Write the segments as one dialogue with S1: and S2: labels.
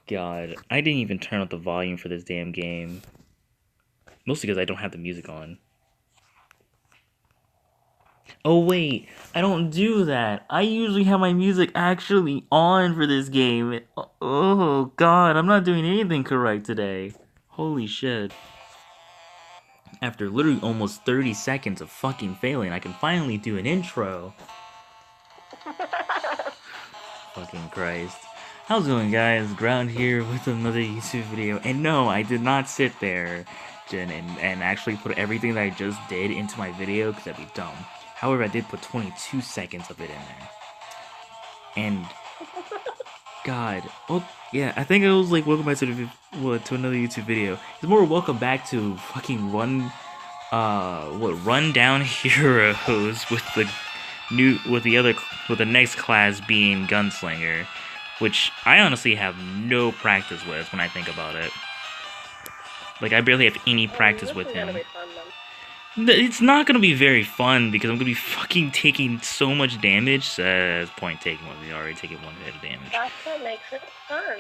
S1: God, I didn't even turn up the volume for this damn game. Mostly because I don't have the music on. Oh wait, I don't do that. I usually have my music actually on for this game. Oh God, I'm not doing anything correct today. Holy shit. After literally almost 30 seconds of fucking failing, I can finally do an intro. Fucking Christ. How's it going, guys? Ground here with another YouTube video. And no, I did not sit there, Jen, and actually put everything that I just did into my video, because that'd be dumb. However, I did put 22 seconds of it in there. And, God. Oh, yeah, I think it was like, welcome back to, to another YouTube video. It's more welcome back to fucking Rundown Heroes with the next class being Gunslinger, which I honestly have no practice with when I think about it. Like, I barely have any practice with him. It's not gonna be very fun because I'm gonna be fucking taking so much damage. Says point taking when we already taking one hit of damage.
S2: That's what makes it fun.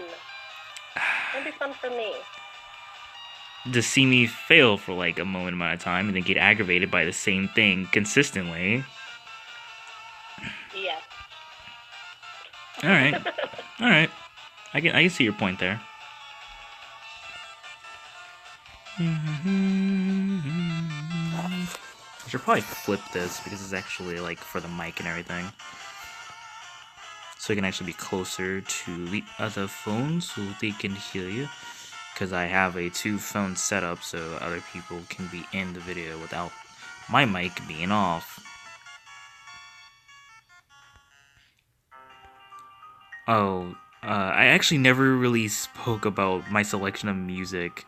S2: It'll be fun for me.
S1: To see me fail for like a moment amount of time and then get aggravated by the same thing consistently.
S2: Yeah.
S1: Alright. Alright. I can see your point there. I should probably flip this because it's actually like for the mic and everything. So you can actually be closer to the other phone so they can hear you. Because I have a 2-phone setup so other people can be in the video without my mic being off. Oh, I actually never really spoke about my selection of music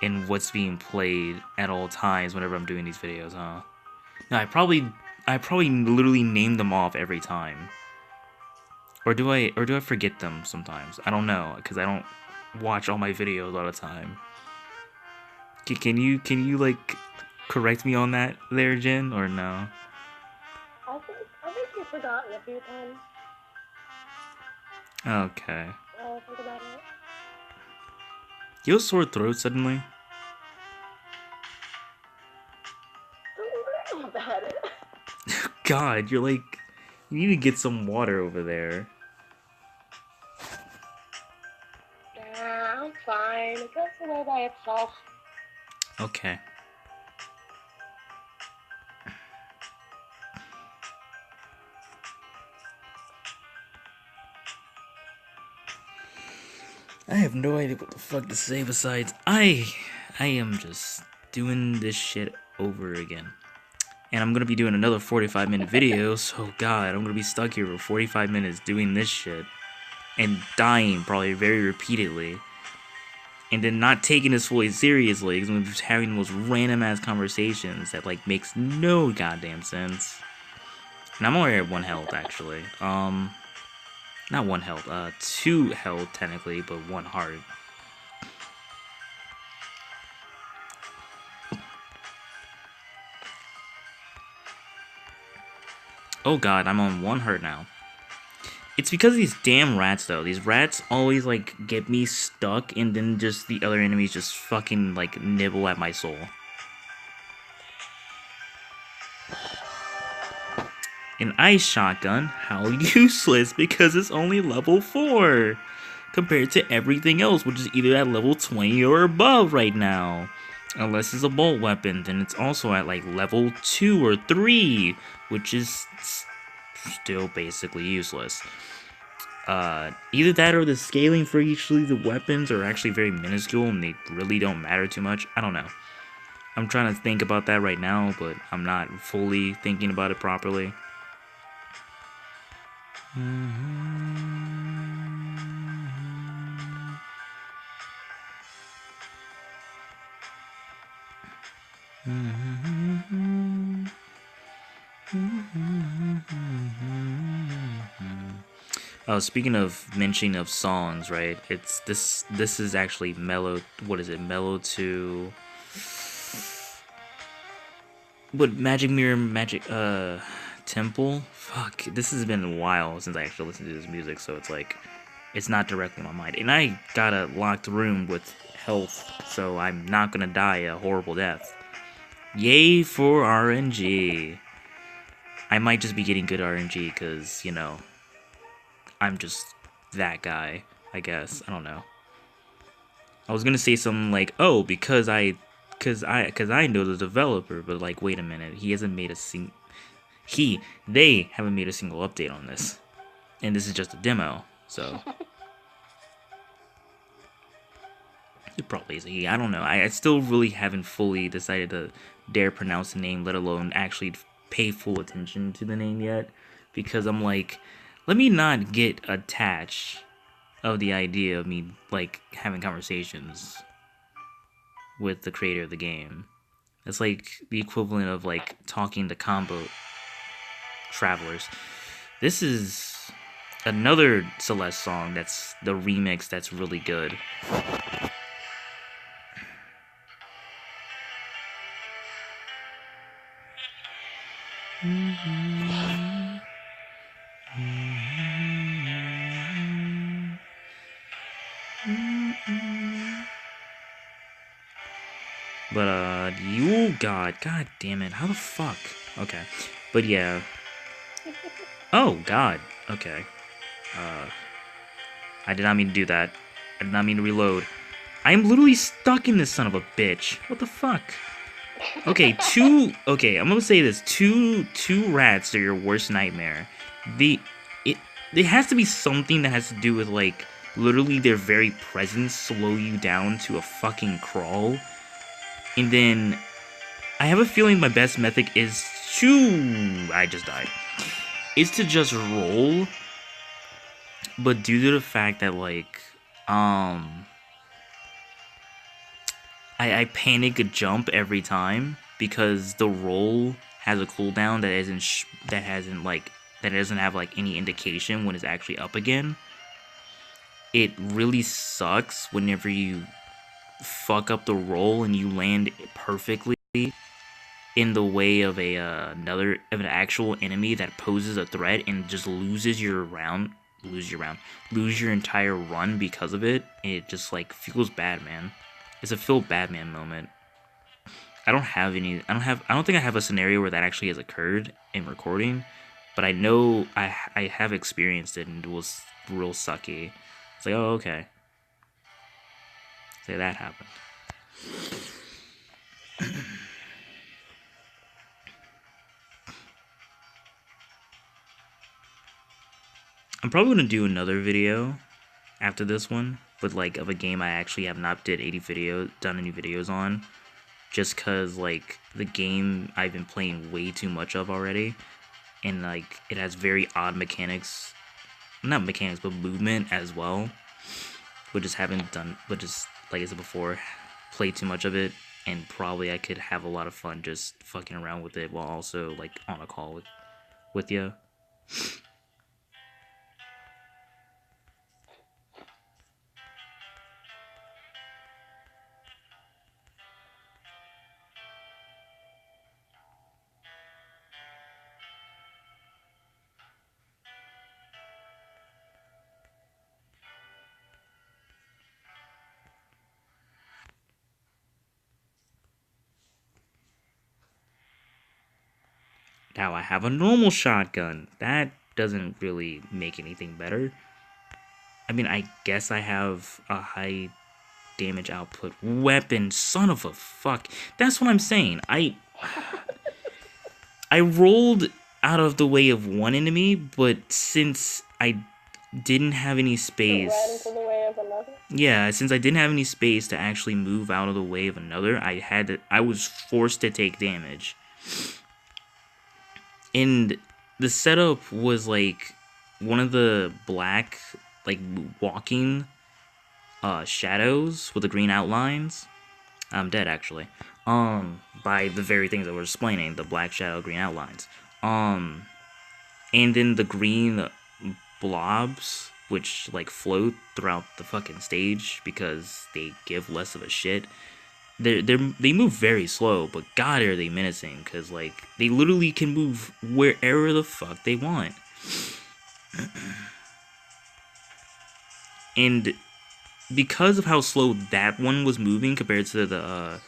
S1: and what's being played at all times whenever I'm doing these videos, huh? No, I probably literally name them off every time. Or do I forget them sometimes? I don't know, because I don't watch all my videos all the time. Can you like correct me on that there, Jen, or no?
S2: I think you've forgotten a few times.
S1: Okay.
S2: Think about it.
S1: You have a sore throat suddenly?
S2: Don't worry about it.
S1: God, you're like, you need to get some water over there.
S2: Nah, I'm fine. It goes away by itself.
S1: Okay. I have no idea what the fuck to say besides I am just doing this shit over again. And I'm gonna be doing another 45-minute video, so God, I'm gonna be stuck here for 45 minutes doing this shit. And dying probably very repeatedly. And then not taking this fully seriously, because I'm gonna be just having the most random ass conversations that like makes no goddamn sense. And I'm already at 1 health actually. Not 1 health, 2 health technically, but 1 heart. Oh God, I'm on 1 heart now. It's because of these damn rats, though. These rats always, like, get me stuck, and then just the other enemies just fucking, like, nibble at my soul. An ice shotgun? How useless, because it's only level 4. Compared to everything else, which is either at level 20 or above right now. Unless it's a bolt weapon, then it's also at, like, level 2 or 3, which is still basically useless. Either that or the scaling for each of the weapons are actually very minuscule and they really don't matter too much. I don't know. I'm trying to think about that right now, but I'm not fully thinking about it properly. Oh, speaking of mentioning of songs, right? It's this is actually mellow. What is it? Mellow to what? Magic Mirror, Magic Temple. Fuck, this has been a while since I actually listened to this music, so it's like It's not directly on my mind. And I got a locked room with health, so I'm not gonna die a horrible death. Yay for RNG. I might just be getting good RNG because, you know, I'm just that guy, I guess. I don't know. I was gonna say something like, oh, because I know the developer, but like, wait a minute, he hasn't made a they haven't made a single update on this, and this is just a demo, so it probably is a he. I don't know. I still really haven't fully decided to dare pronounce the name, let alone actually pay full attention to the name yet, because I'm like, let me not get attached of the idea of me like having conversations with the creator of the game. It's like the equivalent of like talking to combo travelers. This is another Celeste song that's the remix that's really good. But you god damn it, how the fuck? Okay. But yeah. Oh god. Okay. I did not mean to do that. I did not mean to reload. I am literally stuck in this son of a bitch. What the fuck? Okay, I'm gonna say this. Two rats are your worst nightmare. It has to be something that has to do with like literally their very presence slow you down to a fucking crawl. And then I have a feeling my best method is I just died. Is to just roll. But due to the fact that like I panic a jump every time because the roll has a cooldown that doesn't have like any indication when it's actually up again. It really sucks whenever you fuck up the roll and you land perfectly in the way of an actual enemy that poses a threat and just lose your entire run because of it. It just like feels bad, man. It's a feel bad man moment. I don't think I have a scenario where that actually has occurred in recording, but I know I have experienced it and it was real sucky. It's like, oh, okay. Say that happened. I'm probably gonna do another video after this one, but like of a game I actually have not done any videos on, just cause like the game I've been playing way too much of already, and like it has very odd mechanics, not mechanics but movement as well, but just like I said before, play too much of it, and probably I could have a lot of fun just fucking around with it while also like on a call with you. Now I have a normal shotgun. That doesn't really make anything better. I mean, I guess I have a high damage output weapon. Son of a fuck. That's what I'm saying. I rolled out of the way of one enemy, but since I didn't have any space...
S2: Right into the way of another?
S1: Yeah, since I didn't have any space to actually move out of the way of another, I was forced to take damage. And the setup was like one of the black, like walking shadows with the green outlines. I'm dead actually. By the very things I was explaining, the black shadow, green outlines. And then the green blobs, which like float throughout the fucking stage because they give less of a shit. They move very slow, but god are they menacing, because like they literally can move wherever the fuck they want. And because of how slow that one was moving compared to the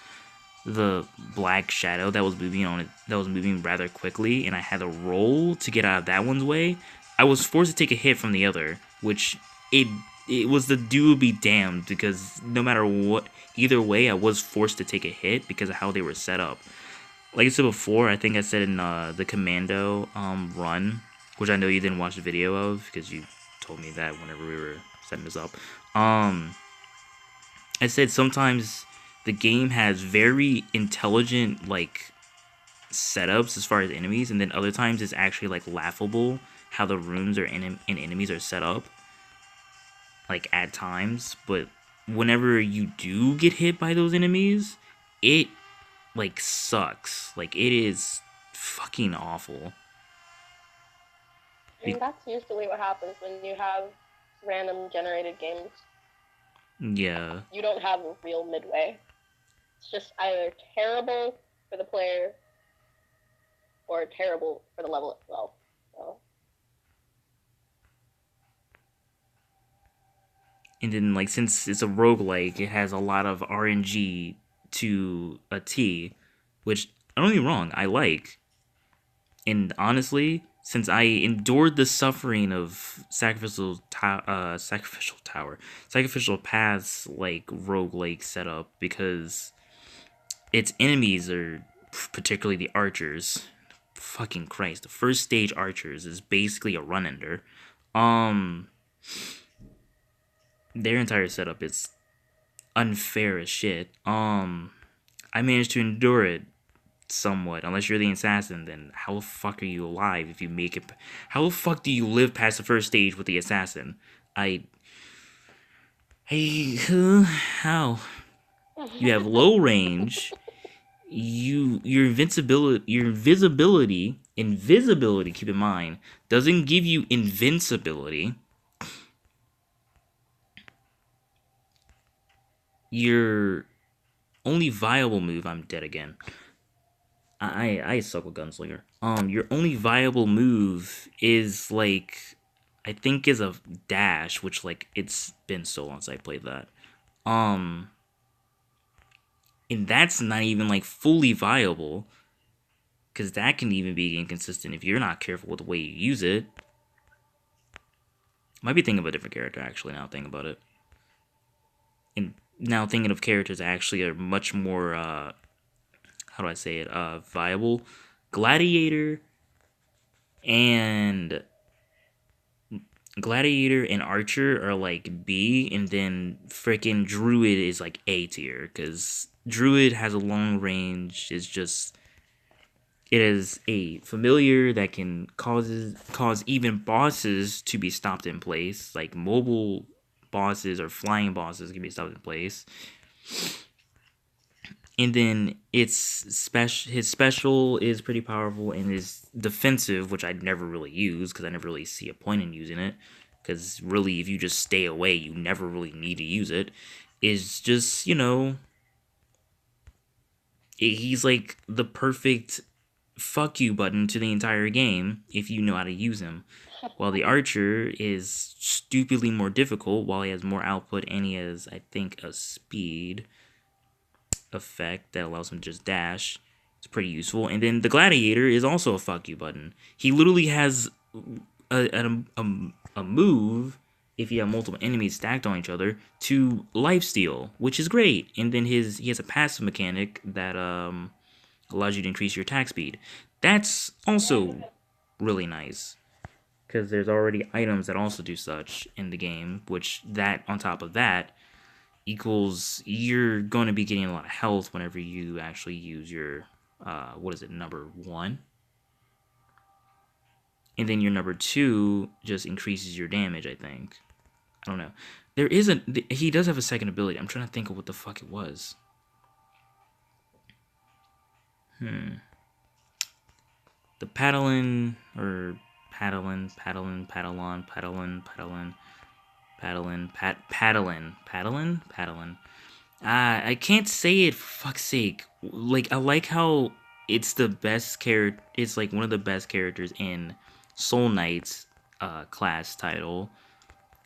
S1: black shadow that was moving on it, that was moving rather quickly, and I had to roll to get out of that one's way, I was forced to take a hit from the other, which it it was the do be damned, because no matter what, either way, I was forced to take a hit because of how they were set up. Like I said before, I think I said in the commando run, which I know you didn't watch the video of because you told me that whenever we were setting this up. I said sometimes the game has very intelligent like setups as far as enemies, and then other times it's actually like laughable how the rooms or and enemies are set up. Like at times, but whenever you do get hit by those enemies, it like sucks. Like it is fucking awful.
S2: I mean, that's usually what happens when you have random generated games.
S1: Yeah.
S2: You don't have a real midway. It's just either terrible for the player or terrible for the level itself. So.
S1: And then like since it's a roguelike, it has a lot of RNG to a T, which don't get me wrong, I like. And honestly, since I endured the suffering of sacrificial paths like roguelike setup, because its enemies are particularly the archers. Fucking Christ, the first stage archers is basically a run ender. Their entire setup is unfair as shit. I managed to endure it somewhat. Unless you're the assassin, then how the fuck are you alive if you make it? How the fuck do you live past the first stage with the assassin? How? You have low range. Your invisibility. Keep in mind, doesn't give you invincibility. Your only viable move. I'm dead again. I suck with Gunslinger. Your only viable move is like, I think is a dash, which like it's been so long since I played that. And that's not even like fully viable, because that can even be inconsistent if you're not careful with the way you use it. Might be thinking of a different character actually. Now thinking about it, and now thinking of characters that actually are much more how do I say it? Viable. Gladiator and Archer are like B, and then freaking Druid is like A tier, because Druid has a long range. It's just, it is a familiar that can cause even bosses to be stopped in place. Like mobile bosses or flying bosses can be stopped in place. And then his special is pretty powerful, and his defensive, which I'd never really use because I never really see a point in using it. Because really, if you just stay away, you never really need to use it. Is just, he's like the perfect fuck you button to the entire game if you know how to use him. While the archer is stupidly more difficult, while he has more output, and he has, I think, a speed effect that allows him to just dash. It's pretty useful. And then the gladiator is also a fuck you button. He literally has a move, if you have multiple enemies stacked on each other, to lifesteal, which is great. And then he has a passive mechanic that allows you to increase your attack speed. That's also really nice, because there's already items that also do such in the game, which that on top of that equals you're going to be getting a lot of health whenever you actually use your number 1, and then your number 2 just increases your damage. I think, I don't know, he does have a second ability. I'm trying to think of what the fuck it was. The paddling or paddling I can't say it, for fuck's sake. Like, I like how it's the best character. It's like one of the best characters in Soul Knight's class title,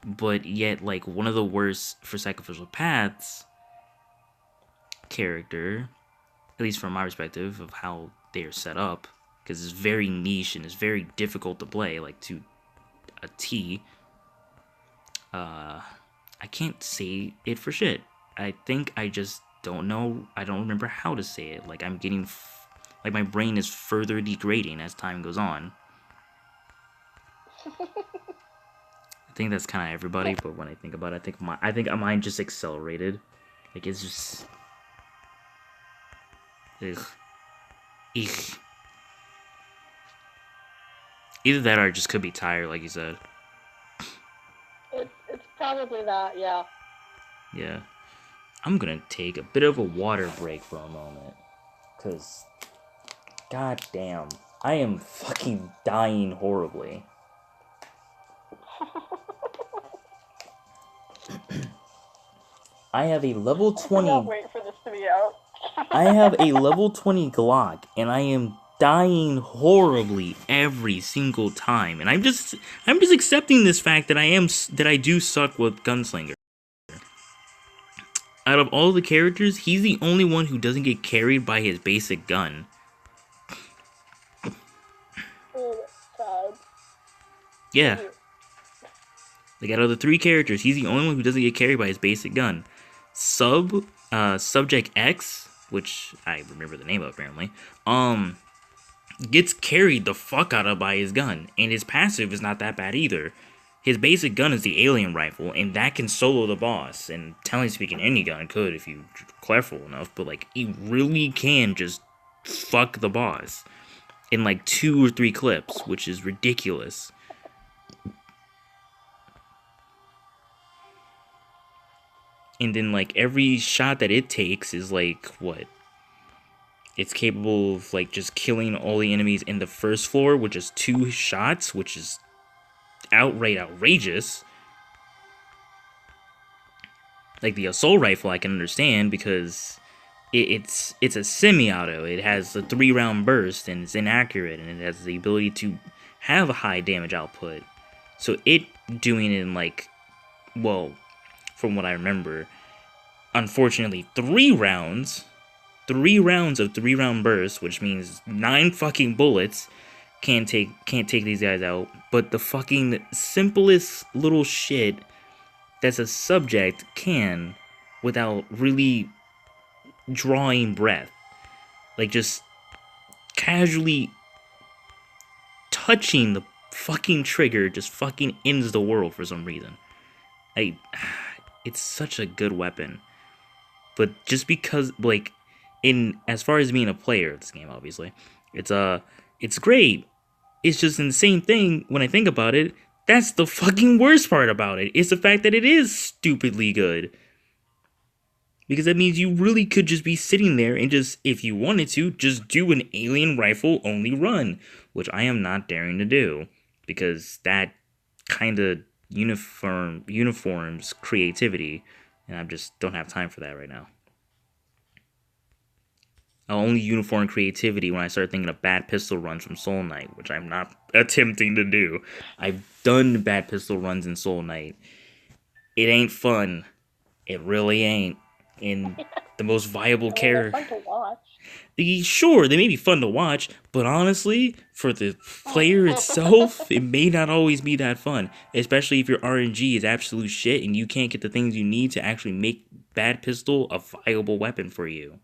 S1: but yet, like, one of the worst for Sacrificial Paths character, at least from my perspective of how they are set up, because it's very niche and it's very difficult to play, like, to a T. I can't say it for shit. I think I just don't know. I don't remember how to say it. Like, I'm getting, like, my brain is further degrading as time goes on. I think that's kind of everybody, but when I think about it, I think mine just accelerated. Like, it's just, ugh, eek. Either that or I just could be tired, like you said.
S2: It's probably that, yeah.
S1: Yeah. I'm gonna take a bit of a water break for a moment. Because, goddamn, I am fucking dying horribly. I have a level 20...
S2: I cannot wait for this to be out.
S1: I have a level 20 Glock, and I am dying horribly every single time. And I'm just accepting this fact that I do suck with Gunslinger. Out of all the characters, he's the only one who doesn't get carried by his basic gun.
S2: Oh, sad.
S1: Yeah. Like, out of the 3 characters, he's the only one who doesn't get carried by his basic gun. Subject X, which I remember the name of apparently, gets carried the fuck out of by his gun, and his passive is not that bad either. His basic gun is the alien rifle, and that can solo the boss, and telling speaking, any gun could if you're careful enough, but like, it really can just fuck the boss in like 2 or 3 clips, which is ridiculous. And then, like, every shot that it takes is, like, what? It's capable of, like, just killing all the enemies in the first floor with just 2 shots, which is outright outrageous. Like, the assault rifle I can understand because it's a semi-auto. It has a 3-round burst, and it's inaccurate, and it has the ability to have a high damage output. So it doing it in, like, well, from what I remember, unfortunately, 3 rounds of 3-round bursts, which means 9 fucking bullets, can't take these guys out. But the fucking simplest little shit that's a subject can, without really drawing breath, like just casually touching the fucking trigger, just fucking ends the world for some reason. It's such a good weapon. But just because, like, in as far as being a player of this game, obviously, it's great. It's just in the same thing when I think about it. That's the fucking worst part about it. It's the fact that it is stupidly good. Because that means you really could just be sitting there and just, if you wanted to, just do an alien rifle only run, which I am not daring to do, because that kind of uniforms creativity, and I just don't have time for that right now. I'll only uniform creativity when I start thinking of bad pistol runs from Soul Knight, which I'm not attempting to do. I've done bad pistol runs in Soul Knight. It ain't fun. It really ain't. And the most viable character.
S2: They're fun to watch.
S1: Sure, they may be fun to watch, but honestly, for the player itself, it may not always be that fun. Especially if your RNG is absolute shit and you can't get the things you need to actually make bad pistol a viable weapon for you.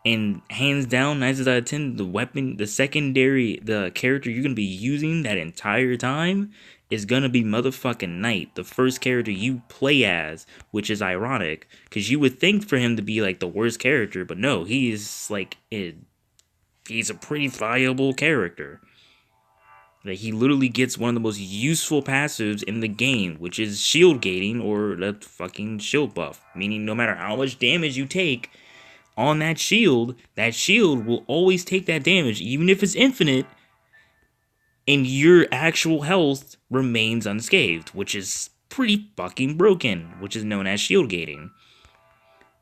S1: And hands down, 9 out of 10, the weapon, the character you're going to be using that entire time is going to be motherfucking Knight, the first character you play as, which is ironic, because you would think for him to be, like, the worst character, but no, he's, like, he's a pretty viable character. Like, he literally gets one of the most useful passives in the game, which is shield gating, or the fucking shield buff, meaning no matter how much damage you take on that shield will always take that damage, even if it's infinite, and your actual health remains unscathed, which is pretty fucking broken, which is known as shield gating.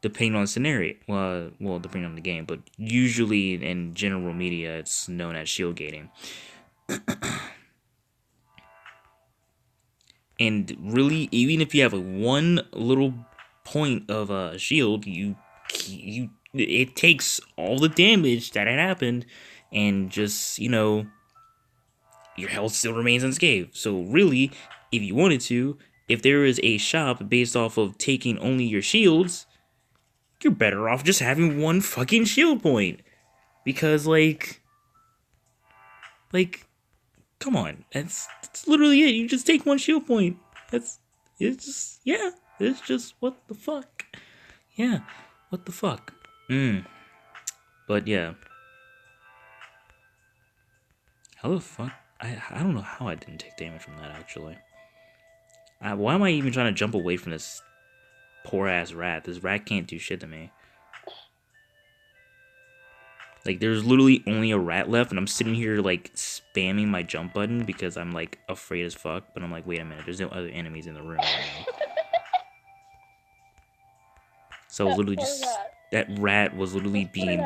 S1: Depending on the scenario, well, depending on the game, but usually in general media, it's known as shield gating. And really, even if you have one little point of a shield, it takes all the damage that had happened, and just, your health still remains unscathed. So really, if you wanted to, if there is a shop based off of taking only your shields, you're better off just having one fucking shield point. Because, come on, that's literally it. You just take one shield point. It's just, what the fuck? Yeah, what the fuck? But yeah. How the fuck? I don't know how I didn't take damage from that, actually. Why am I even trying to jump away from this poor-ass rat? This rat can't do shit to me. Like, there's literally only a rat left, and I'm sitting here, like, spamming my jump button because I'm, like, afraid as fuck. But I'm like, wait a minute, there's no other enemies in the room right now. So literally just... That rat was literally being...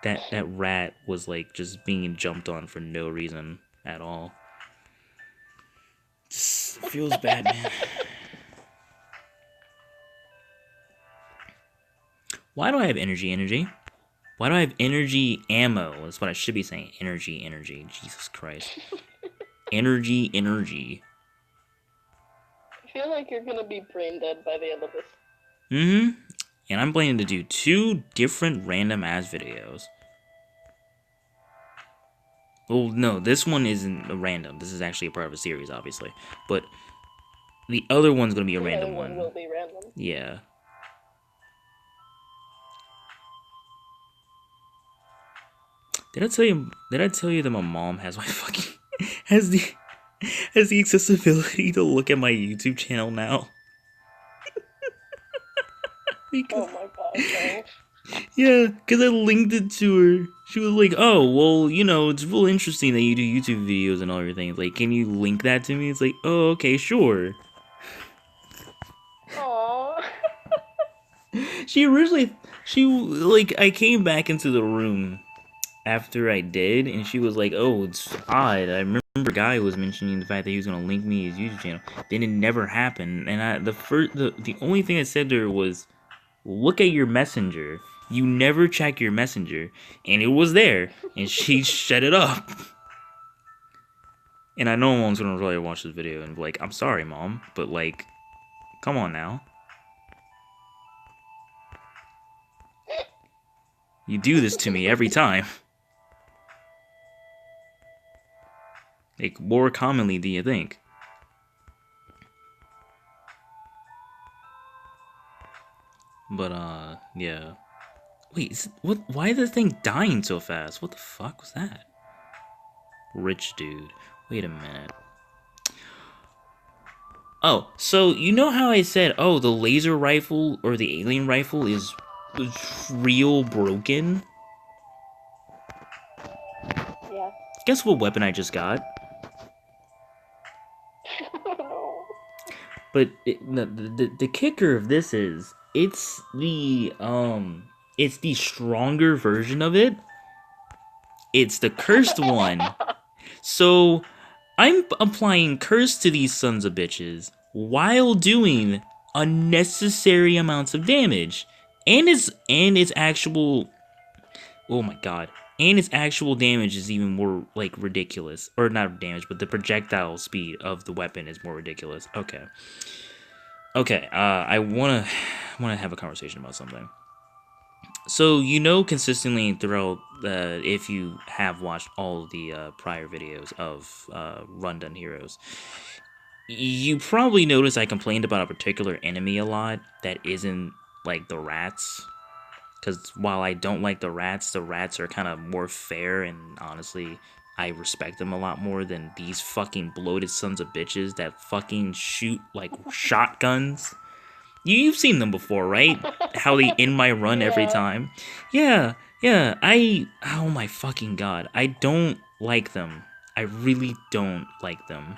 S1: That rat was, like, just being jumped on for no reason at all. Just feels bad, man. Why do I have energy? Why do I have energy ammo? That's what I should be saying. Energy. Jesus Christ. Energy.
S2: I feel like you're gonna be brain dead by the end of this.
S1: And I'm planning to do 2 different random ass videos. Well, no, this one isn't a random. This is actually a part of a series, obviously. But the other one's gonna be a random one.
S2: Will be random.
S1: Yeah. Did I tell you that my mom has my fucking has the accessibility to look at my YouTube channel now?
S2: Oh my god, no.
S1: Yeah, because I linked it to her. She was like, oh, well, it's real interesting that you do YouTube videos and all everything. It's like, can you link that to me? It's like, oh, okay, sure.
S2: Aww.
S1: I came back into the room after I did, and she was like, oh, it's odd. I remember a guy was mentioning the fact that he was going to link me his YouTube channel. Then it never happened. And the only thing I said to her was, look at your messenger. You never check your messenger. And it was there. And she shut it up. And I know mom's gonna really watch this video and be like, I'm sorry, Mom. But, like, come on now. You do this to me every time. Like, more commonly do you think? But, yeah. Wait, why is this thing dying so fast? What the fuck was that? Rich dude. Wait a minute. Oh, so you know how I said, oh, the laser rifle or the alien rifle is real broken?
S2: Yeah.
S1: Guess what weapon I just got? But the kicker of this is it's the stronger version of it. It's the cursed one. So I'm applying curse to these sons of bitches while doing unnecessary amounts of damage. And its actual, oh my god. And its actual damage is even more, like, ridiculous. Or not damage, but the projectile speed of the weapon is more ridiculous. Okay, I wanna have a conversation about something. So, consistently throughout, if you have watched all the prior videos of Rundone Heroes, you probably noticed I complained about a particular enemy a lot that isn't, like, the rats. Because while I don't like the rats are kind of more fair, and honestly, I respect them a lot more than these fucking bloated sons of bitches that fucking shoot, like, shotguns. You've seen them before, right? How they end my run every time. Yeah, oh my fucking god. I don't like them. I really don't like them.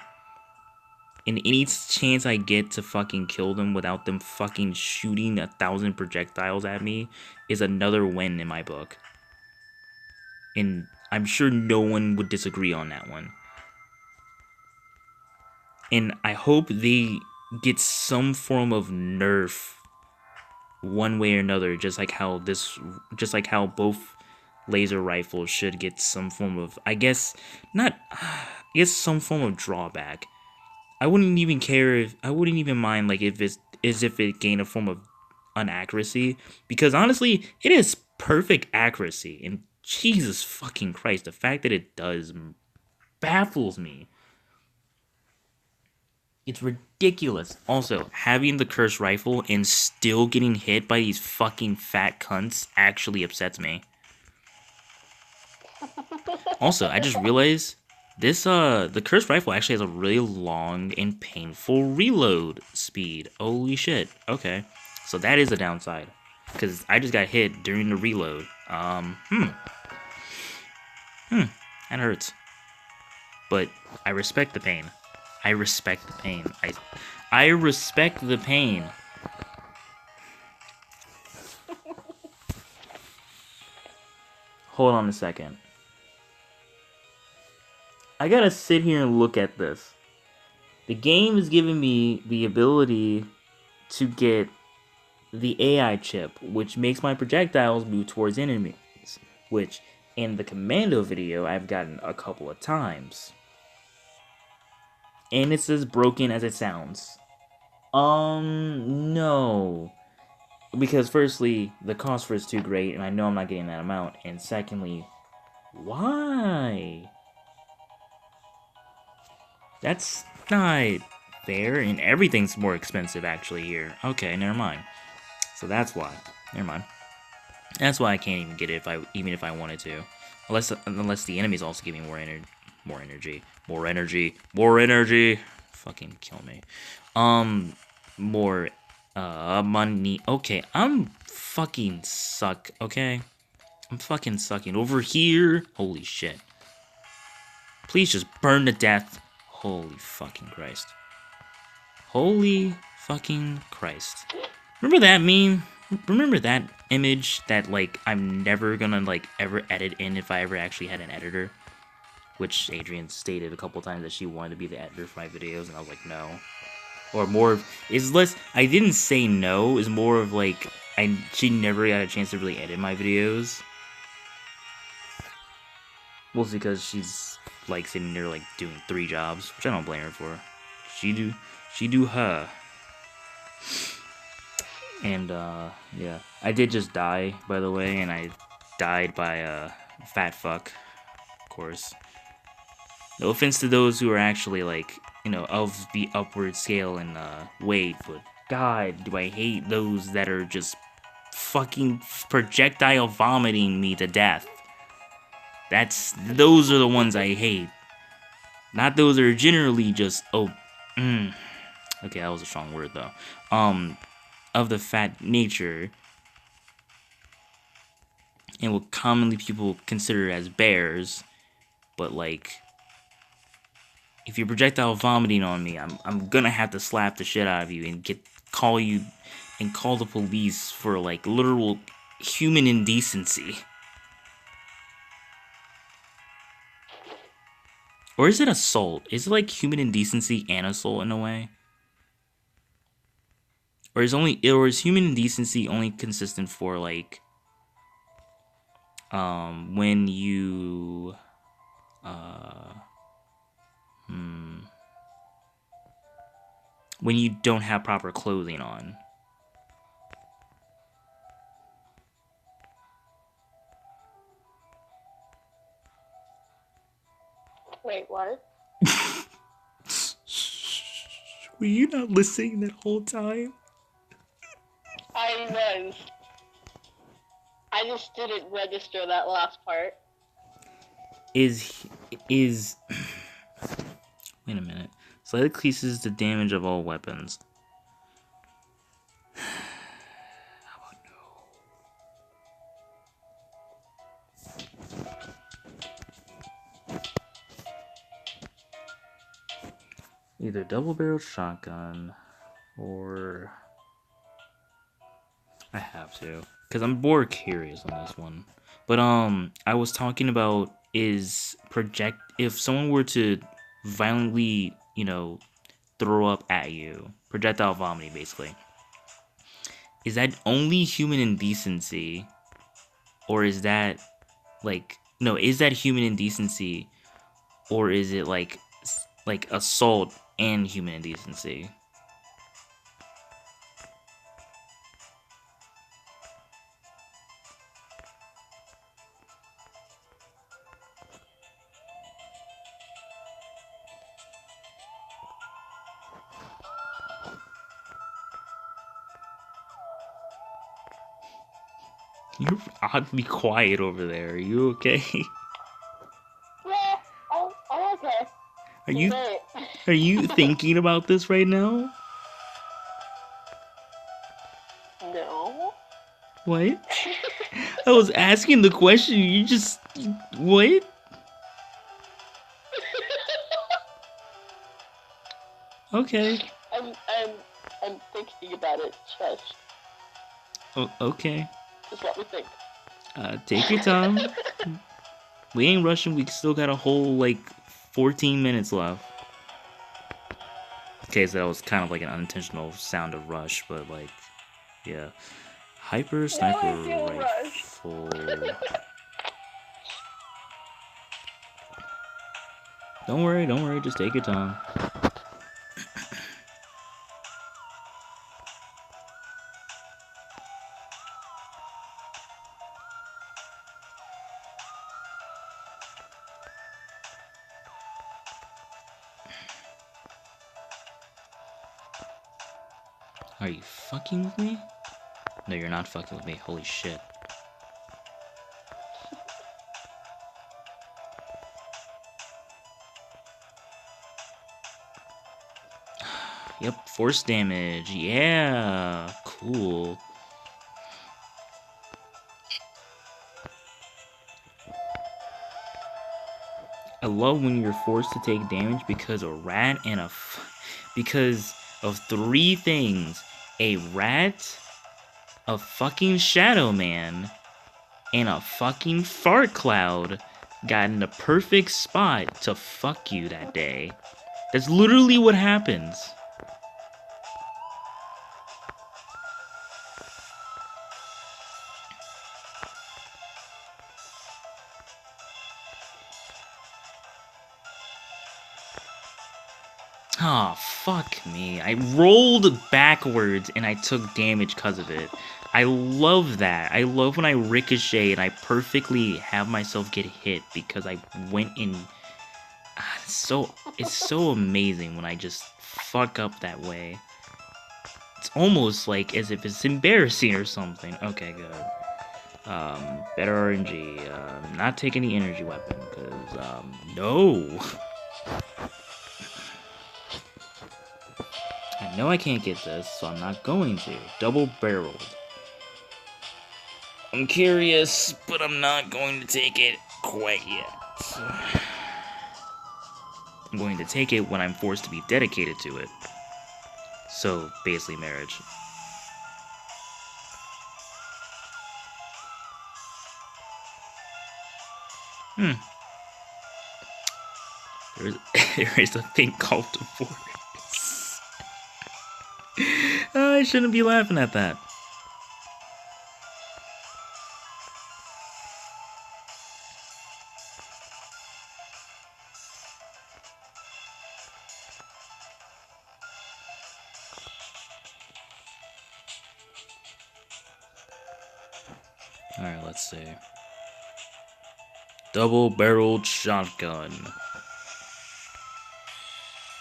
S1: And any chance I get to fucking kill them without them fucking shooting 1,000 projectiles at me is another win in my book. And I'm sure no one would disagree on that one. And I hope they get some form of nerf one way or another, just like how both laser rifles should get some form of, I guess, not, I guess some form of drawback. I wouldn't even care if, I wouldn't even mind, like, if it's, as if it gained a form of inaccuracy, because honestly, it is perfect accuracy, and Jesus fucking Christ, the fact that it does baffles me. It's ridiculous. Also, having the cursed rifle and still getting hit by these fucking fat cunts actually upsets me. Also, I just realized this the cursed rifle actually has a really long and painful reload speed. Holy shit. Okay. So that is a downside. Cause I just got hit during the reload. That hurts. But I respect the pain. I respect the pain. I respect the pain. Hold on a second. I gotta sit here and look at this. The game is giving me the ability to get the AI chip, which makes my projectiles move towards enemies, which in the commando video I've gotten a couple of times. And it's as broken as it sounds. No. Because firstly, the cost for it's too great, and I know I'm not getting that amount. And secondly, why? That's not fair, and everything's more expensive actually here. Okay, never mind. So that's why. Never mind. That's why I can't even get it even if I wanted to, unless the enemies also give me more energy. Fucking kill me. More money. Okay, I'm fucking suck. Okay, I'm fucking sucking over here. Holy shit! Please just burn to death. Holy fucking Christ. Holy fucking Christ. Remember that meme? Remember that image that, like, I'm never gonna, like, ever edit in if I ever actually had an editor? Which Adrian stated a couple times that she wanted to be the editor for my videos, and I was like, no. Or more of, is less, I didn't say no, is more of, like, she never got a chance to really edit my videos. Mostly because she's, like, sitting there, like, doing 3 jobs, which I don't blame her for. She do her. And, yeah. I did just die, by the way, and I died by a fat fuck, of course. No offense to those who are actually, like, you know, of the upward scale in, weight, but God, do I hate those that are just fucking projectile vomiting me to death. Those are the ones I hate. Not those that are generally just, okay, that was a strong word, though. Of the fat nature, and what commonly people consider as bears, but, like, if you're projectile vomiting on me, I'm gonna have to slap the shit out of you and call the police for, like, literal human indecency. Or is it assault? Is it like human indecency and assault in a way? Or is human indecency only consistent for, like, when you when you don't have proper clothing on?
S2: Wait, what?
S1: Were you not listening that whole time?
S2: I was. I just didn't register that last part.
S1: Is wait a minute. Slightly increases the damage of all weapons. How about no? Either double-barreled shotgun or I have to, because I'm more curious on this one. But I was talking about if someone were to violently, you know, throw up at you. Projectile vomiting, basically. Is that only human indecency? Or is that, like... No, is that human indecency? Or is it, like assault and human indecency? You're oddly quiet over there. Are you okay?
S2: Yeah, I'm okay.
S1: Are you
S2: Great.
S1: are you thinking about this right now?
S2: No.
S1: What? I was asking the question. You just what? Okay.
S2: I'm thinking about it. Just
S1: Okay.
S2: let me think.
S1: Take your time. We ain't rushing. We still got a whole like 14 minutes left. Okay, so that was kind of like an unintentional sound of rush, but like, yeah. Hyper sniper
S2: I feel
S1: rifle. Don't worry. Just take your time. Are you fucking with me? No, you're not fucking with me. Holy shit. Yep, force damage. Yeah, cool. I love when you're forced to take damage because a rat and because of three things: a rat, a fucking shadow man, and a fucking fart cloud got in the perfect spot to fuck you that day. That's literally what happens. Oh, fuck me. I rolled backwards and I took damage because of it. I love that. I love when I ricochet and I perfectly have myself get hit because I went in. It's so amazing when I just fuck up that way. It's almost like as if it's embarrassing or something. Okay, good. Better RNG. Not take any energy weapon because no. I know I can't get this, so I'm not going to. Double barreled. I'm curious, but I'm not going to take it quite yet. I'm going to take it when I'm forced to be dedicated to it. So, basically marriage. There is a thing called divorce. I shouldn't be laughing at that. Alright, let's see. Double-barreled shotgun.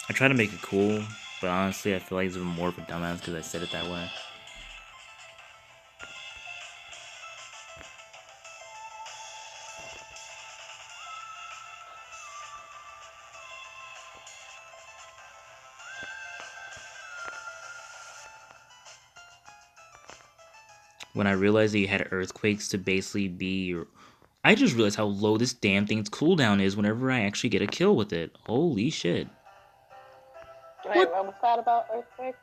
S1: I try to make it cool, but honestly, I feel like it's even more of a dumbass because I said it that way. When I realized that you had earthquakes to basically be your... I just realized how low this damn thing's cooldown is whenever I actually get a kill with it. Holy shit.
S2: Wait, what was that about earthquake?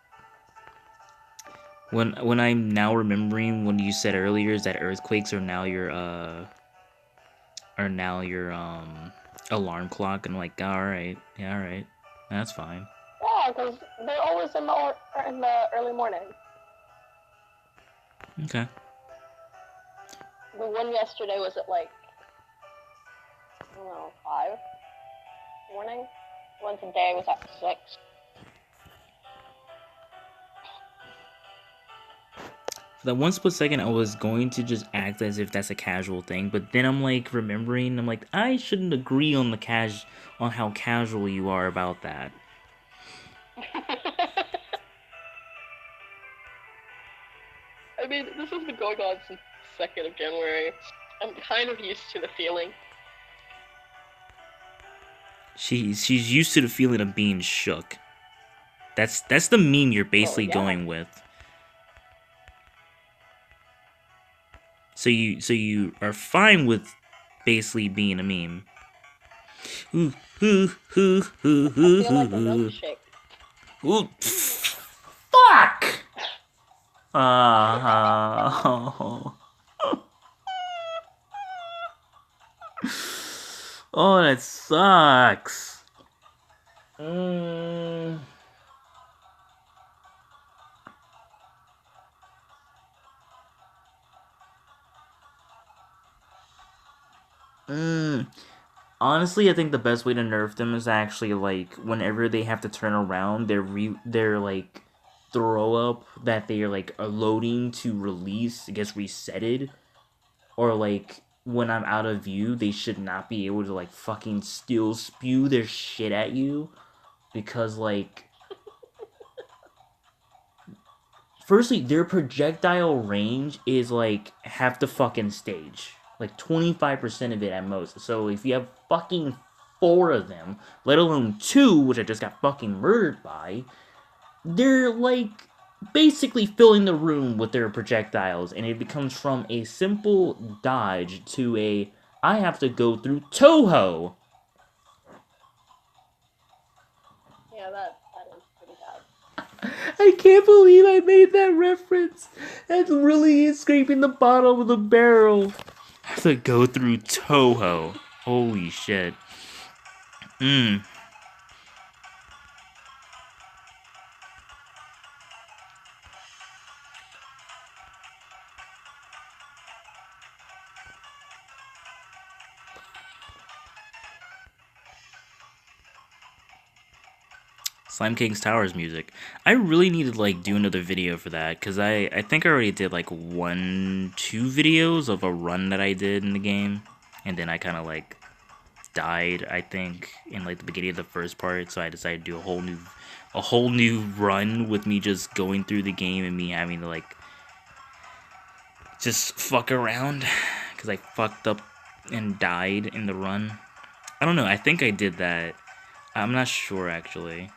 S1: When I'm now remembering when you said earlier is that earthquakes are now your alarm clock, and I'm like, alright, yeah, alright. That's fine.
S2: Yeah, Yeah, because they're always in the early morning.
S1: Okay.
S2: The one yesterday was at like, I don't know, 5 morning. The one today was at 6.
S1: For that one split second, I was going to just act as if that's a casual thing, but then I'm like remembering, I'm like, I shouldn't agree on on how casual you are about that.
S2: I mean, this has been going on since the 2nd of January. I'm kind of used to the feeling.
S1: She's used to the feeling of being shook. That's the meme you're basically going with. So you are fine with basically being a meme. Ooh, ooh, ooh, ooh, ooh,
S2: I feel like a milkshake.
S1: Ooh, fuck! Oh. Oh, that sucks. Honestly, I think the best way to nerf them is actually like whenever they have to turn around, they're like throw up that they are like are loading to release, it gets resetted, or like when I'm out of view, they should not be able to like fucking still spew their shit at you because like firstly, their projectile range is like half the fucking stage. Like 25% of it at most. So if you have fucking 4 of them, let alone 2, which I just got fucking murdered by, they're like basically filling the room with their projectiles, and it becomes from a simple dodge to a I have to go through Toho.
S2: Yeah, that is pretty bad.
S1: I can't believe I made that reference. That really is scraping the bottom of the barrel. I have to go through Toho. Holy shit. Slime King's Towers music. I really need to like do another video for that because I think I already did like 1-2 videos of a run that I did in the game, and then I kind of like died, I think, in like the beginning of the first part, so I decided to do a whole new run with me just going through the game and me having to like just fuck around because I fucked up and died in the run. I don't know, I think I did that. I'm not sure actually.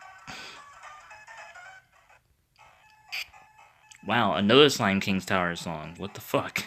S1: Wow, another Slime King's Tower song. What the fuck?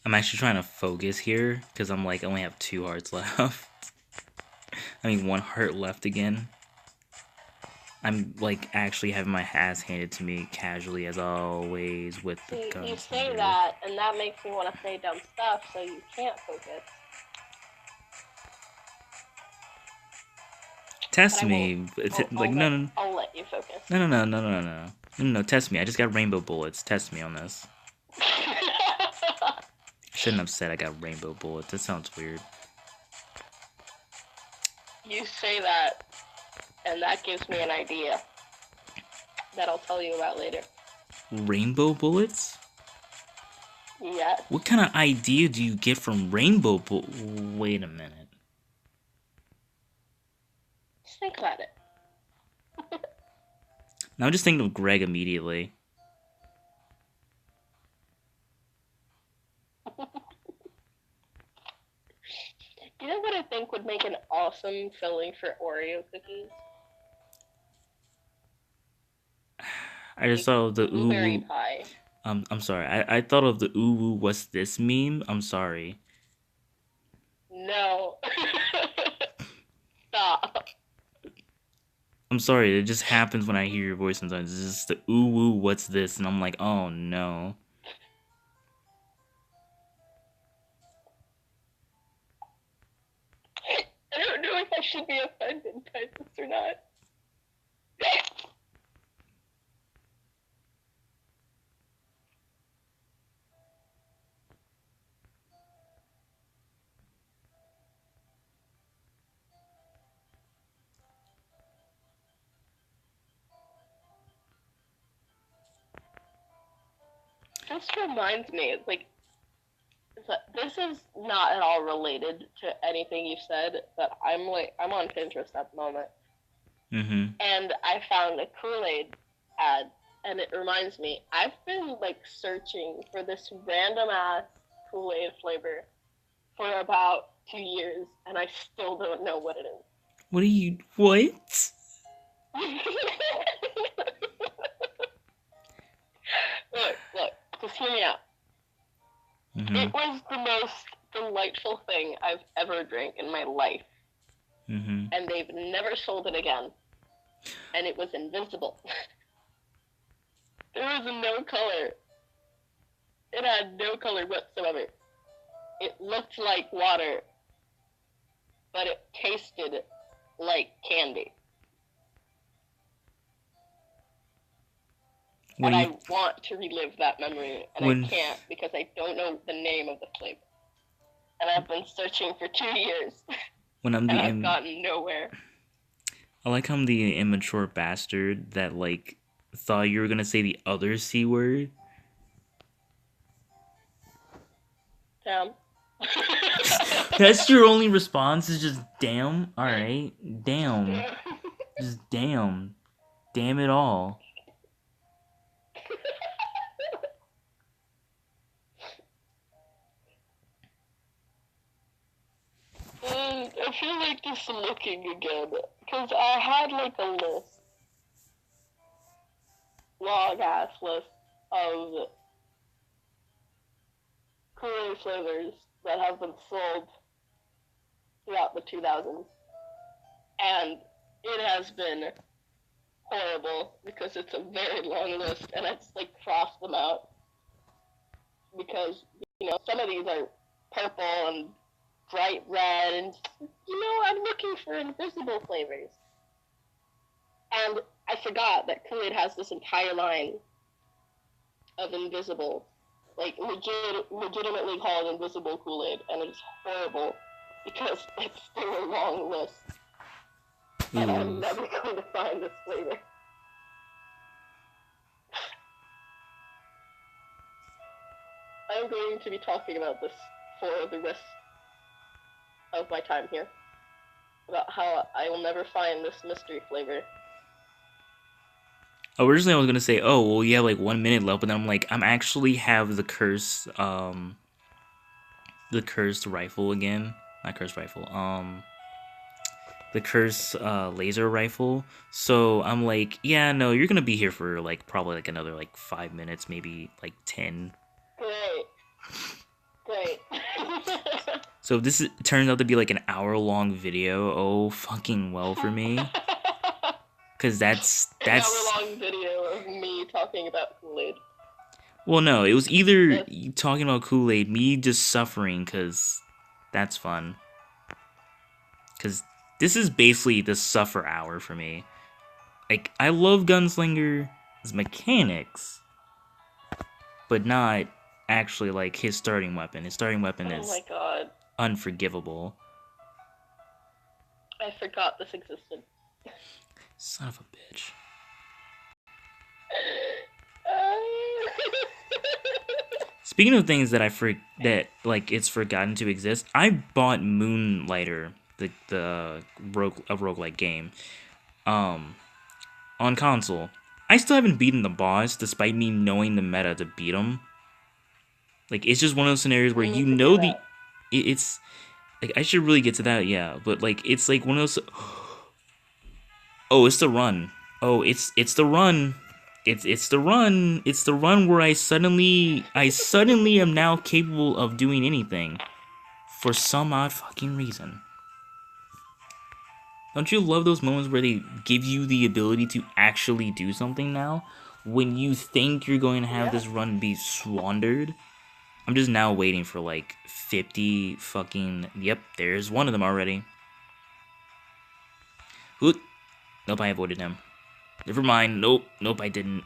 S1: I'm actually trying to focus here because I'm like I only have 2 hearts left. I mean 1 heart left again. I'm like actually having my ass handed to me casually as always with the Gunslinger.
S2: You say that, and that makes me want to say dumb stuff, so you can't focus.
S1: Test me. No.
S2: I'll let you focus.
S1: No, test me. I just got rainbow bullets. Test me on this. Shouldn't have said I got rainbow bullets. That sounds weird.
S2: You say that, and that gives me an idea. that I'll tell you about later.
S1: Rainbow bullets?
S2: Yes.
S1: What kind of idea do you get from rainbow bullets? Wait a minute.
S2: Just think about it.
S1: Now I'm just thinking of Greg immediately.
S2: You know what I think would make an awesome filling for Oreo cookies?
S1: I just thought of the ooh
S2: Blueberry
S1: woo.
S2: pie.
S1: I'm sorry. I thought of the ooh woo. What's this meme? I'm sorry.
S2: No. Stop.
S1: I'm sorry. It just happens when I hear your voice sometimes. It's just the ooh woo. What's this? And I'm like, oh no.
S2: I don't know if I should be offended by this or not. This reminds me, like, this is not at all related to anything you've said, but I'm on Pinterest at the moment.
S1: Mm-hmm.
S2: And I found a Kool-Aid ad, and it reminds me, I've been, like, searching for this random-ass Kool-Aid flavor for about 2 years, and I still don't know what it is.
S1: What are you... What?
S2: Look, just hear me out.
S1: Mm-hmm.
S2: It was the most delightful thing I've ever drank in my life.
S1: Mm-hmm.
S2: And they've never sold it again. And it was invisible. There was no color. It had no color whatsoever. It looked like water, but it tasted like candy. And I want to relive that memory, and I can't because I don't know the name of the flavor. And I've been searching for 2 years, and I've gotten nowhere.
S1: I like how I'm the immature bastard that, like, thought you were gonna say the other C word.
S2: Damn.
S1: That's your only response is just damn? Alright. Damn. Just damn. Damn it all.
S2: I feel like just looking again, because I had like a list, long-ass list of Kool-Aid flavors that have been sold throughout the 2000s, and it has been horrible because it's a very long list, and I just like crossed them out because, you know, some of these are purple and bright red, and, you know, I'm looking for invisible flavors. And I forgot that Kool-Aid has this entire line of invisible, like, legitimately called invisible Kool-Aid, and it's horrible because it's still a long list. And I'm never going to find this flavor. I'm going to be talking about this for the rest of my time here. About how I will never find this mystery flavor.
S1: Originally I was gonna say, oh, well, you have like 1 minute left, but then I'm like, I'm actually have the cursed rifle again. Not cursed rifle, the cursed laser rifle. So I'm like, yeah, no, you're gonna be here for like probably like another like 5 minutes, maybe like 10.
S2: Great.
S1: So if this turns out to be like an hour-long video, oh fucking well for me. Cause that's
S2: an hour-long video of me talking about Kool-Aid.
S1: Well, no, it was either talking about Kool-Aid, me just suffering, cause that's fun. Cause this is basically the suffer hour for me. Like, I love Gunslinger's mechanics, but not actually like his starting weapon. His starting weapon is unforgivable.
S2: I forgot this existed.
S1: Son of a bitch. Speaking of things that that like it's forgotten to exist, I bought Moonlighter, the roguelike game, um, on console. I still haven't beaten the boss, despite me knowing the meta to beat him. Like it's just one of those scenarios where
S2: You
S1: you
S2: need to do
S1: know
S2: that.
S1: it's like I should really get to that, yeah. But like it's like one of those. Oh, it's the run. Oh, it's the run. It's the run. It's the run where I suddenly am now capable of doing anything for some odd fucking reason. Don't you love those moments where they give you the ability to actually do something now? When you think you're going to have
S2: Yeah.
S1: this run be squandered? I'm just now waiting for like 50 fucking. Yep, there's one of them already. Oop. Nope, I avoided him. Never mind. Nope, I didn't.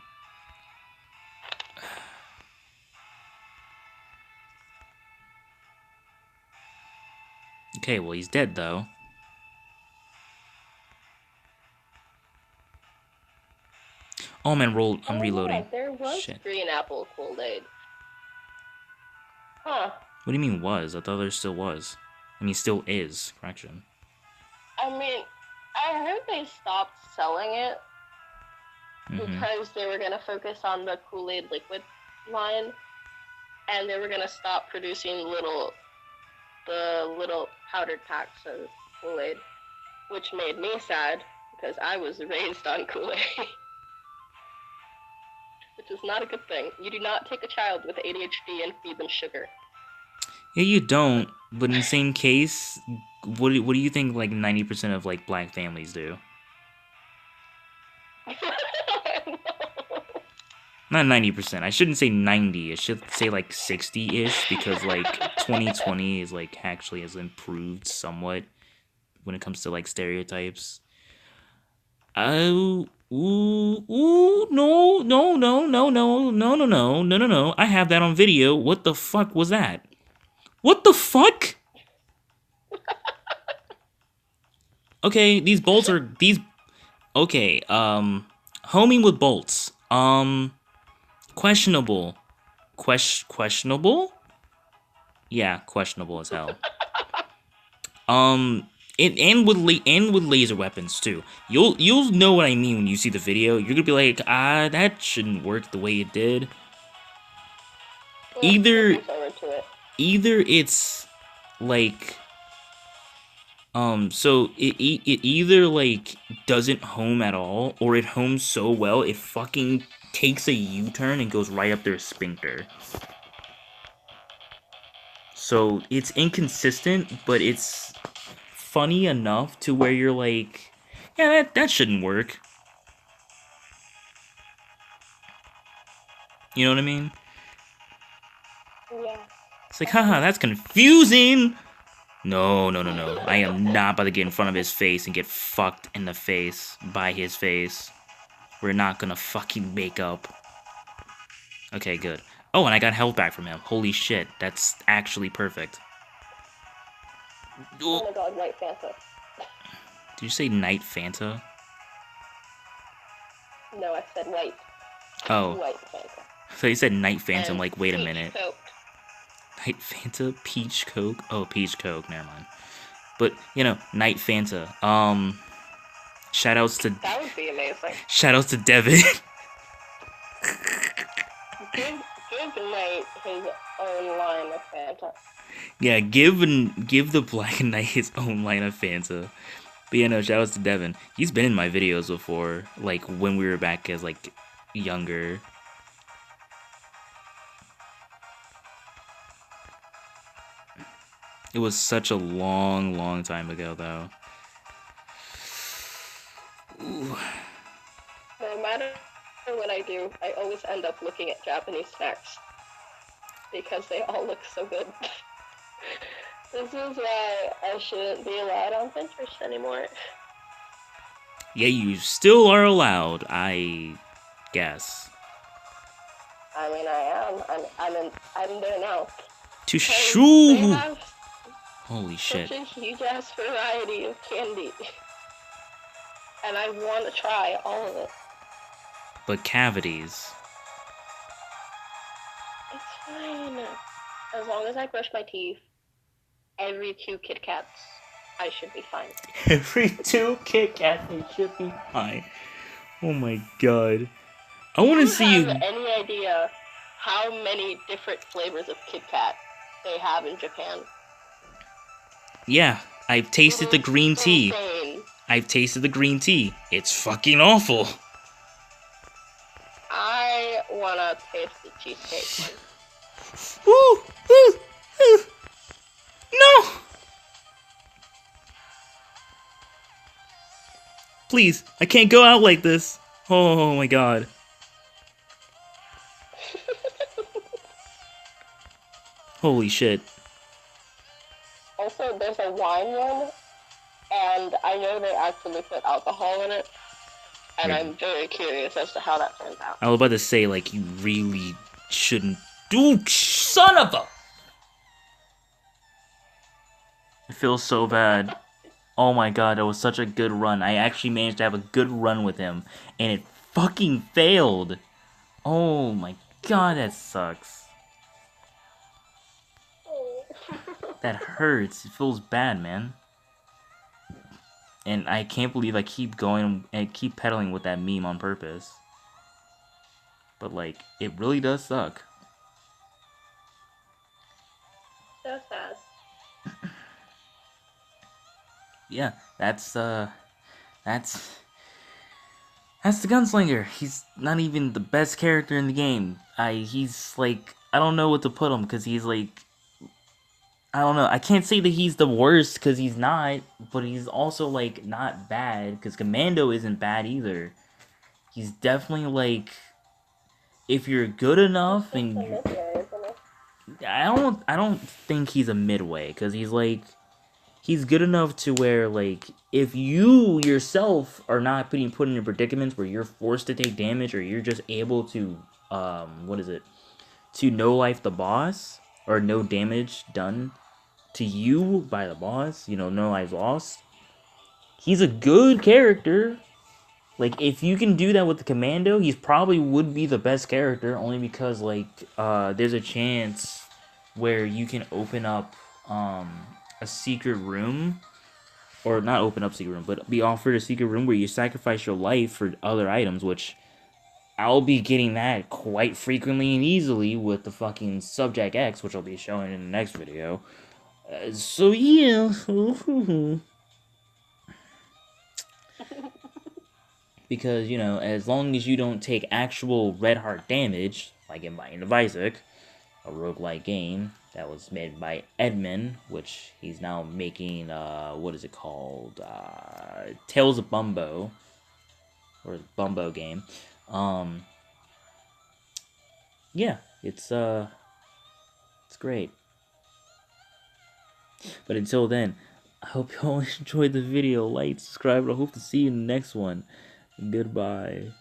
S1: Okay, well, he's dead though. Oh man, I'm
S2: Oh yeah,
S1: reloading.
S2: there was
S1: Shit.
S2: green apple Kool-Aid. Huh.
S1: What do you mean was? I thought there still was. I mean, still is. Correction.
S2: I mean, I heard they stopped selling it
S1: Mm-hmm.
S2: because they were gonna focus on the Kool-Aid liquid line, and they were gonna stop producing the little powdered packs of Kool-Aid, which made me sad because I was raised on Kool-Aid, which is not a good thing. You do not take a child with ADHD and feed them sugar.
S1: Yeah, you don't. But in the same case, what do you think like 90% of like black families do? Not 90%. I shouldn't say 90. I should say like 60-ish because like 2020 is like actually has improved somewhat when it comes to like stereotypes. Oh, no, no, no, no, no, no, no, no, no, no, no. I have that on video. What the fuck was that? What the fuck? Okay, these bolts are these. Okay, homing with bolts. Questionable. Questionable? Yeah, questionable as hell. Um, and with laser weapons too. You'll know what I mean when you see the video. You're gonna be like, that shouldn't work the way it did. Either
S2: Looking forward to it.
S1: either it's like so it either like doesn't home at all, or it homes so well it fucking takes a U-turn and goes right up their sphincter. So it's inconsistent, but it's funny enough to where you're like, yeah, that shouldn't work. You know what I mean?
S2: Yeah.
S1: It's like, haha, that's confusing. No, no, no, no. I am not about to get in front of his face and get fucked in the face by his face. We're not gonna fucking make up. Okay, good. Oh, and I got health back from him. Holy shit, that's actually perfect.
S2: Oh
S1: Oh,
S2: my god, White Fanta.
S1: did you say Night Fanta?
S2: No, I said white.
S1: Oh,
S2: White Fanta.
S1: so you said Night Fanta. I'm
S2: And
S1: like, wait a
S2: peach
S1: minute.
S2: soaked.
S1: Night Fanta, Peach Coke. Oh, Peach Coke. Never mind. But you know, Night Fanta. Shoutouts to
S2: That would be amazing.
S1: shoutouts to Devin.
S2: Give Knight his own line of Fanta.
S1: Yeah, give the Black Knight his own line of Fanta. But yeah, no, shoutouts to Devin. He's been in my videos before, like when we were back as like younger. It was such a long, long time ago, though. Ooh.
S2: No matter what I do, I always end up looking at Japanese snacks because they all look so good. This is why I shouldn't be allowed on Pinterest anymore.
S1: Yeah, you still are allowed, I guess.
S2: I mean, I am. I'm there now.
S1: To
S2: They
S1: shoo!
S2: have
S1: Holy shit.
S2: such a huge ass variety of candy, and I want to try all of it.
S1: But cavities.
S2: It's Fine. As long as I brush my teeth every 2 Kit Kats, I should be fine.
S1: Every 2 Kit Kats, they should be fine. Oh my god. I want to see
S2: Do you
S1: you.
S2: have any idea how many different flavors of Kit Kat they have in Japan?
S1: Yeah, I've tasted the green tea.
S2: Insane.
S1: I've tasted the green tea. It's fucking awful.
S2: I wanna taste the cheesecake one.
S1: Ooh, ooh, ooh. No! Please, I can't go out like this. Oh my god. Holy shit.
S2: Also, there's a wine one, and I know they actually put alcohol in it, and
S1: Right.
S2: I'm very curious as to how that turns out.
S1: I was about to say, like, you really shouldn't. Dude, son of a. I feel so bad. Oh my god, that was such a good run. I actually managed to have a good run with him, and it fucking failed. Oh my god, that sucks. That hurts. It feels bad, man. And I can't believe I keep going and keep pedaling with that meme on purpose. But, like, it really does suck.
S2: So sad.
S1: Yeah, that's the Gunslinger. He's not even the best character in the game. He's like, I don't know what to put him, because he's like, I don't know. I can't say that he's the worst, because he's not, but he's also, like, not bad, because Commando isn't bad either. He's definitely, like, if you're good enough, and I don't think he's a midway, because he's good enough to where, like, if you yourself are not being put in predicaments where you're forced to take damage, or you're just able to, to no life the boss, or no damage done to you by the boss, you know, no lives lost, he's a good character. Like, if you can do that with the Commando, he's probably would be the best character, only because, like, there's a chance where you can open up, a secret room, or not open up secret room, but be offered a secret room where you sacrifice your life for other items, which I'll be getting that quite frequently and easily with the fucking Subject X, which I'll be showing in the next video. So yeah. Because, you know, as long as you don't take actual red heart damage, like in Binding of Isaac, a roguelike game that was made by Edmund, which he's now making, what is it called? Tales of Bumbo, or Bumbo game. Yeah, it's great. But until then, I hope you all enjoyed the video. Like, subscribe, and I hope to see you in the next one. Goodbye.